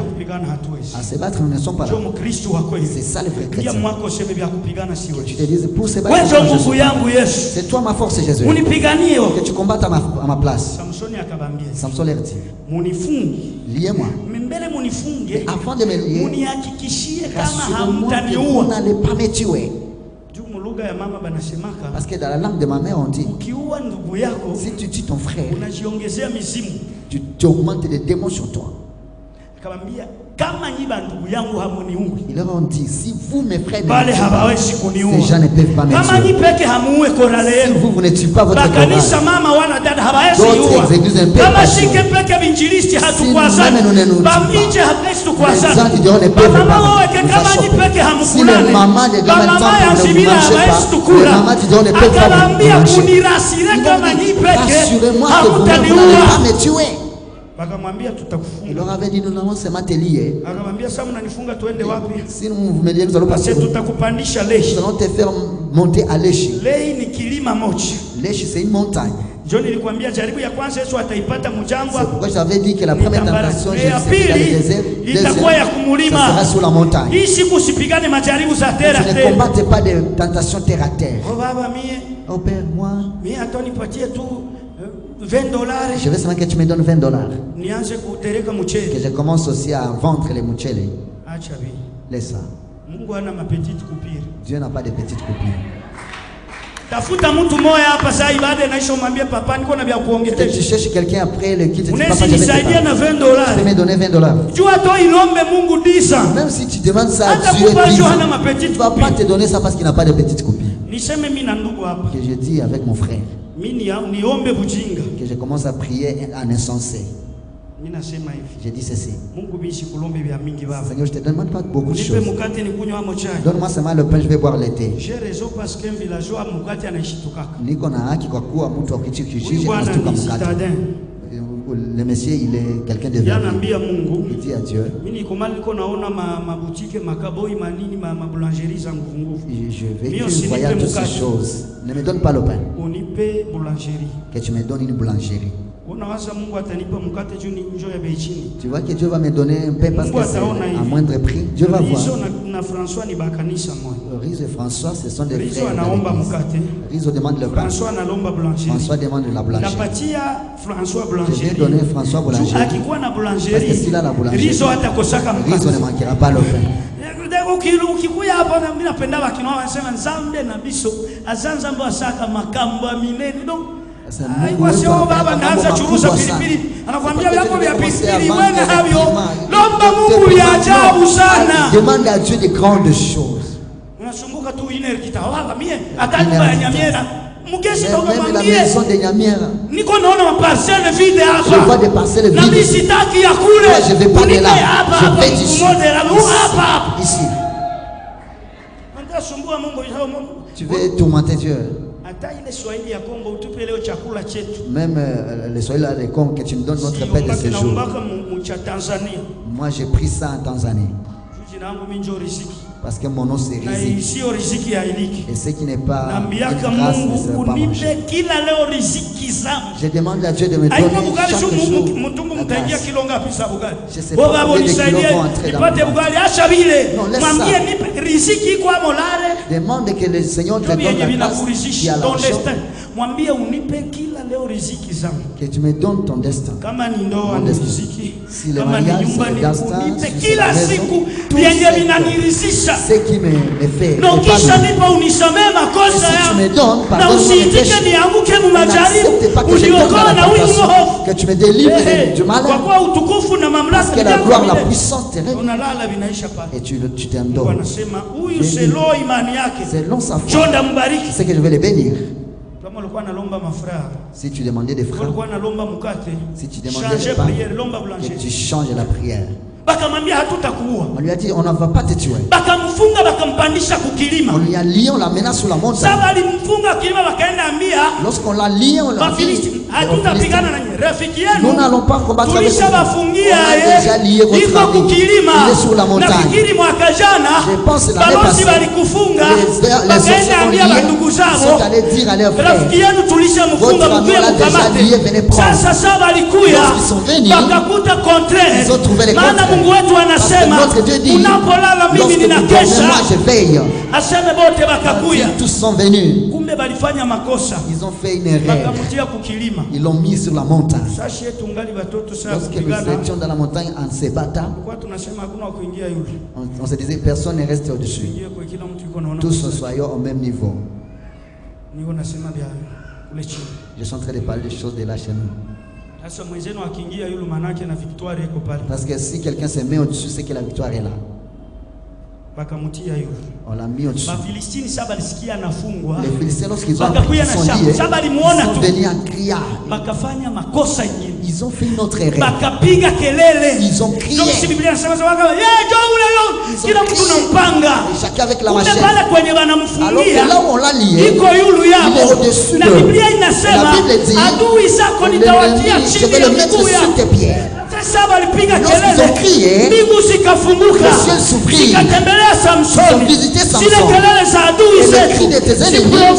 À se battre, nous ne sommes pas là. C'est ça le vrai chrétien. Que tu te dises, pour se battre, c'est toi ma force, Jésus. Que tu combattes à ma place. Samson leur dit, liez-moi. Et avant de me lier, rassurez-moi que vous n'allez pas me tuer. Parce que dans la langue de ma mère, on dit, si tu tues ton frère, tu augmentes les démons sur toi. Il leur a dit, si vous, mes frères, ces gens ne peuvent pas me tuer. Si vous ne tuez pas votre courage, d'autres églises ne peuvent pas tuer. Si nous-mêmes nous ne nous tuons pas, les gens qui diront ne peuvent pas. Si les mamans des gamins ne marchent pas, les mamans qui diront ne peuvent pas marcher. Rassurez-moi que vous n'allez pas me tuer. Il leur avait dit, nous allons seulement te lier. Si vous me dites, nous allons passer, nous allons te faire monter à Leshi. Leshi, c'est une montagne. C'est pourquoi j'avais dit que la première tentation, Jésus s'est dans le désert. Deuxième, ça sera sur la montagne. Tu ne combattes pas de tentations terre à terre. Oh Père, moi, je veux seulement que tu me donnes $20. Que je commence aussi à vendre les mouchele. Laisse ça. Dieu n'a pas de petites coupures. Peut-être tu cherches quelqu'un après le kit. Tu peux me donner $20. Même si tu demandes ça à Dieu, tu ne vas pas te donner ça parce qu'il n'a pas de petites coupures. Que je dis avec mon frère. Que je commence à prier en insensé. J'ai dit ceci. Seigneur, je ne te demande pas beaucoup de choses. Donne-moi seulement le pain, je vais boire le thé. Le monsieur, il est quelqu'un de vrai. Il dit à Dieu, je vais que tu voyais toutes ces choses. Ne me donne pas le pain. Que tu me donnes une boulangerie. Tu vois que Dieu va me donner un pain parce que c'est à moindre prix. Dieu va voir. Riz et François, ce sont des frères. Riz demande le pain. François demande la boulangerie. Je vais donner François boulangerie. Parce que s'il a la boulangerie, Riz ne manquera pas le pain. Demande à Dieu des grandes choses. Même la maison de Nyamiera, je vois des parcelles vides. Je vais pas de là, je vais d'ici. Ici. Tu veux tourmenter Dieu. Même les Swahili de Congo, que tu nous donnes notre paix de ce jour. Moi j'ai pris ça en Tanzanie. Parce que mon nom c'est Riziki. Et ce qui n'est pas une grâce ne sera pas mangé. Je demande à Dieu de me donner chaque jour la grâce. Je ne sais pas combien de kilos vont entrer dans mon ventre. Non, laisse ça. Demande que le Seigneur te donne la grâce qui a l'argent. Que tu me donnes ton destin. Mon destin. Si le mariage, c'est le destin, si la maison, tout ce qui me fait. Et si tu me donnes, pardonne-moi mes péchés. N'accepte pas que je tombe dans la tentation, que tu me délivres du malheur. Parce que la gloire, la puissance te règne. Et tu t'endors. Selon sa foi, c'est que je vais les bénir. Si tu demandais des frères, si tu demandais des pains, que tu changes la prière. On lui a dit, on ne va pas te tuer. On lui a lié, on l'a mené sur la montagne. Lorsqu'on l'a lié, on l'a dit, nous n'allons pas combattre avec vous. On a déjà lié votre ami. Il est sur la montagne. Je pense que l'année passée, les sorciers ont lié, sont allés dire à leurs frères, votre ami l'a déjà lié, venez prendre. Lorsqu'ils sont venus, ils ont trouvé les contraires. Parce que notre Dieu dit, lorsque vous dormez, moi je veille. Tous sont venus. Ils ont fait une erreur. Ils l'ont mis sur la montagne. Lorsque nous étions dans la montagne en se battant, on se disait personne n'est resté au-dessus. Tous soyons au même niveau. Je suis en train de parler des choses de là chez nous. Parce que si quelqu'un se met au-dessus, c'est que la victoire est là. On l'a mis au-dessus. Les Philistins, lorsqu'ils ont appris qu'ils sont liés, ils sont venus en criant. Ils ont fait une autre erreur. Ils ont crié. Chacun avec la machette. Alors que là où on l'a lié, il est au-dessus de eux. La Bible dit, je vais le mettre sur tes pieds. Lorsqu'ils ont crié, le ciel s'ouvrit. Ils ont visité Samson. Et le cri de tes ennemis, ça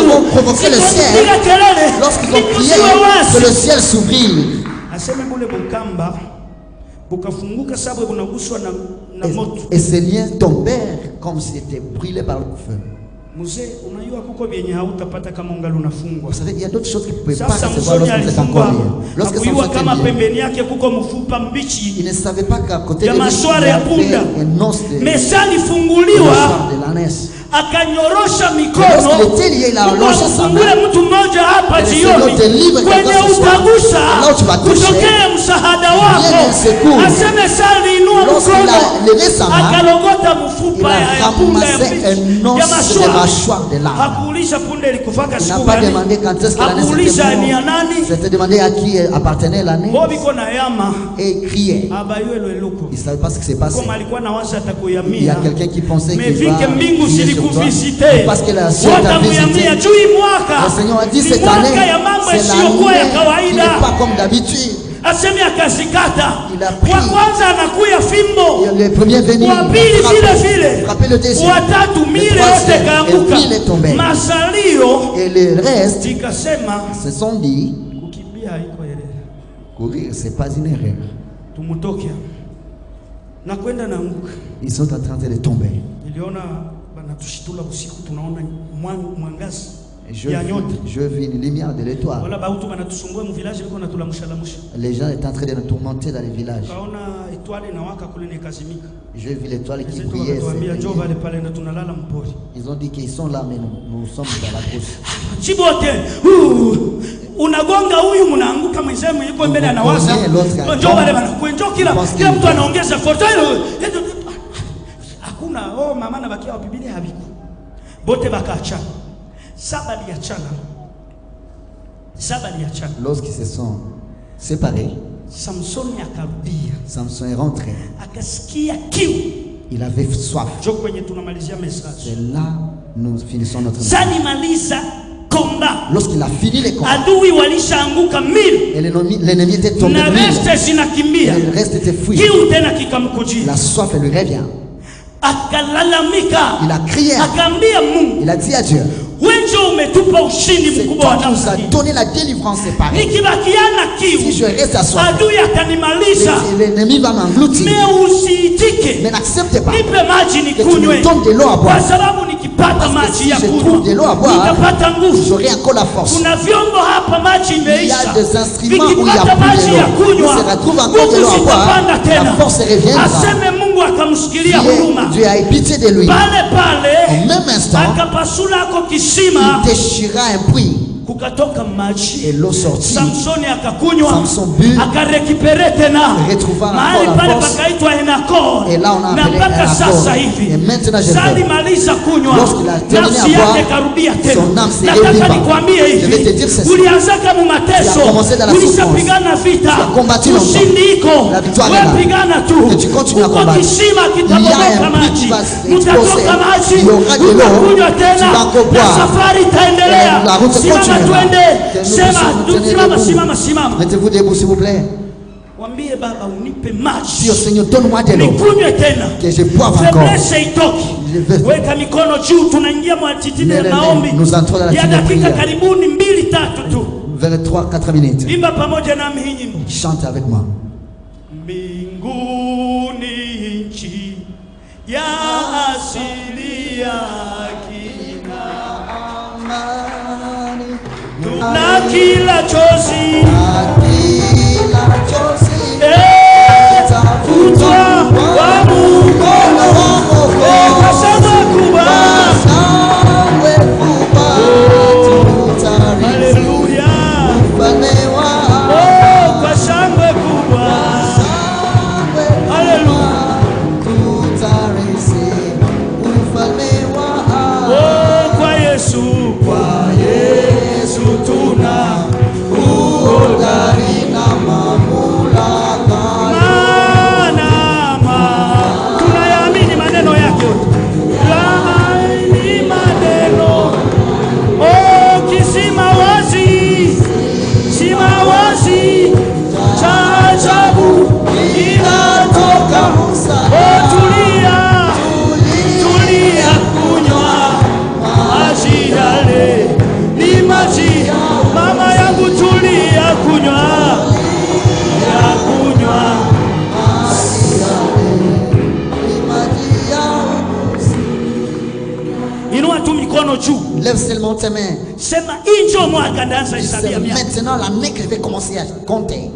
va provoquer le ciel. Lorsqu'ils ont crié, que le ciel s'ouvrit. Et ces liens tombèrent comme s'ils étaient brûlés par le feu. Vous savez, il y a d'autres choses qui ne pouvaient pas recevoir lorsque vous êtes encore lié. Lorsque Samson était lié, il ne savait pas qu'à côté de lui, il y avait un os de l'ânesse. Akanyorosha mikono kumwambia mtu mmoja hapa jioni kwenye utagusa kutokea msaada wako, aseme sali inua mkono, akalogota mfupa ya punde ya mashua. Hakuuliza punde ilikufaka siku gani, hakuuliza ni ya nani. Bobiko na yama abayuelo eluko. Il savait pas ce qui s'est passé. Il y a quelqu'un qui pensait qu'il va parce que la Seigneur a visité. Le Seigneur a dit cette année, c'est l'année qui n'est pas comme d'habitude. Il a pris le premier venu, frappé le deuxième, le troisième, et puis il est tombé. Et le reste se sont dit, courir, c'est pas une erreur. Ils sont en train de tomber. Je vis une lumière de l'étoile. Les gens étaient en train de nous tourmenter dans les villages. Je vis l'étoile qui brillait. Ils ont dit qu'ils sont là, mais nous sommes dans la brousse. Unagonga huyu mnaanguka mwenzenu yuko mbele anawaza njoo wale wanakuenjoa kila mtu anaongeza forto hakuna mama na bakia wa Biblia habiku bote bakaachana saba liachana. Lorsqu'ils se sont séparés, Samson akarudia. Samson est rentré. Akasikia kiu. Il avait soif. Njoo kwenye tunamalizia message. C'est là nous finissons notre message. Sanimaliza combat. Lorsqu'il a fini les combats, adui walishaanguka 1000 et l'ennemi était tombé 1000 et le reste était fui. Kiu tena kikamkujia. La soif elle lui revient. Akalalamika. Il a crié. Akaambia Mungu. Il a dit à Dieu, c'est toi qui nous as donné la délivrance séparée. Si je reste à soi, l'ennemi va m'engloutir. Mais n'accepte pas que tu me donnes de l'eau à boire. Parce que si je trouve de l'eau à boire, j'aurai encore la force. Il y a des instruments où il n'y a plus de l'eau. Il se retrouve encore de l'eau à boire. La force reviendra. Dieu a eu pitié de lui. Au même instant, il déchira un puits et l'eau sortit. Samson but, retrouva encore la force. Et là on a appelé Enakor. Et maintenant je vais. Lorsqu'il a terminé à boire, son âme s'est revivante. Je vais te dire ceci. Tu as commencé dans la souffrance. Tu as combattu longtemps. La victoire est là. Et tu continues à combattre. Il y a un puits qui va exploser. Il y aura de l'eau. Tu vas encore boire. Et la route continue. Mettez-vous debout s'il vous plaît. Si au Seigneur donne-moi de l'eau que je boive encore. Nous entrons dans la fin de prière. Vers 3-4 minutes. Chante avec moi. kila chozi kutwa kwa mkono kwa shangwe kubwa. Haleluya, kwa shangwe kubwa. Haleluya, kwa Yesu, tuna uhodari na mamlaka. Tunayaamini maneno yake ni maneno. Kisima wazi cha ajabu inatoka. Tulia kunywa maji yale, ni maji mama yangu, tulia kunywa Inua tu mikono juu. Lève seulement tes mains. Sema injo mwaka ndanza hesabia miaka. Maintenant l'année que je vais commencer à compter.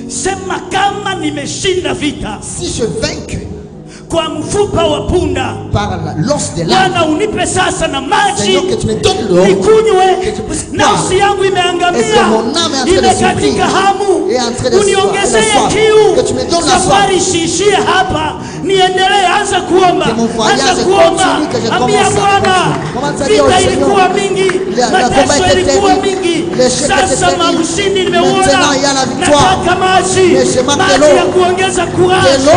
Sema kama nimeshinda vita, si je vaincu kwa mfupa wa punda, par l'os de l'âne, Bwana unipe sasa na maji, Seigneur, que tu me donnes l'eau, nikunywe. Nafsi yangu imeangamia, imekatika hamu, uniongezee kiu. Safari isiishie hapa, niendelee. Anza kuomba, ambia Bwana, vita ilikuwa mingi, mateso ilikuwa mingi, sasa ushindi nimeuona. Nataka maji ya kuongeza kuraji,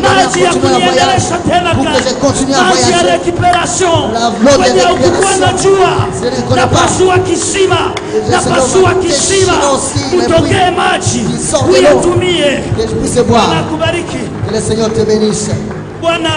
maji ya kuniendelesha tena, maji ya recuperation. Kwenye ukubwa na jua, napasua kisima, utokee maji, uyatumie. Bwana kubariki. Que le Seigneur te bénisse. Bwana